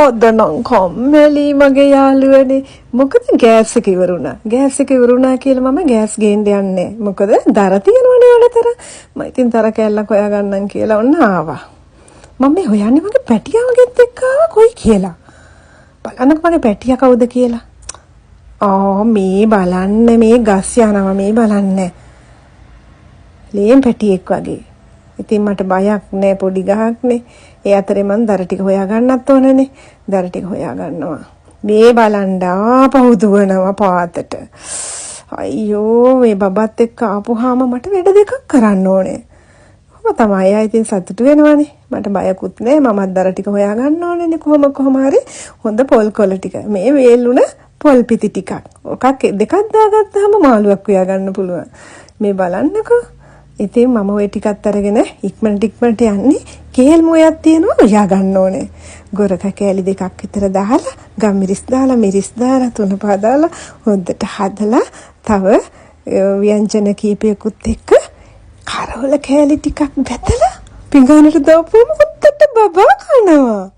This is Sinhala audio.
ඔදනම් කොම්මැලි මගේ යාළුවනේ. මොකද ගෑස් එක ඉවරුණා. ගෑස් එක ඉවරුණා කියලා මම ගෑස් ගේන්න යන්නේ. මොකද දර තියෙනවනේ වලතර. මම ඉතින් තර කැල්ලක් හොයාගන්නම් කියලා ඔන්න ආවා. මම මේ හොයන්නේ මගේ පැටියාගෙත් එක්ක ආවා කොයි කියලා. බලන්නකෝ මගේ පැටියා කවුද කියලා. මේ බලන්න මේ ගස් යනවා මේ බලන්න. ලේම් පැටියෙක් වගේ. ඉතින් මට බයක් නෑ පොඩි ගහක්නේ. ඒ අතරේ මං දර ටික හොයා ගන්නත් ඕනනේ. දර ටික හොයා ගන්නවා. මේ බලන්න ආපහු දුවනවා පාතට. අයියෝ මේ බබත් එක්ක ආපුවාම මට වැඩ දෙකක් කරන්න ඕනේ. කොහොම තමයි ආ ඉතින් සතුටු වෙනවනේ. මට බයකුත් නෑ. මමත් දර ටික හොයා ගන්න ඕනේනේ කොහොම හරි හොඳ පොල් කොළ ටික. මේ වේලුණ පොල් පිටි ටිකක්. ඔකක් දෙකක් දාගත්තාම මාළුවක් හොයා ගන්න පුළුවන්. මේ බලන්නකෝ. ඉතින් මම ওই ටිකත් අරගෙන ඉක්මනට යන්නේ කේල් මොයක් තියෙනවා උයා ගන්න ඕනේ. ගොරක කෑලි දෙකක් විතර දාලා ගම්මිරිස් දාලා මිරිස් දාලා තුනපා දාලා හොද්දට හදලා තව ව්‍යංජන කීපයකුත් එක්ක කරවල කෑලි ටිකක් බැදලා පිඟානට දාපුවම හොද්දට බබා කනවා.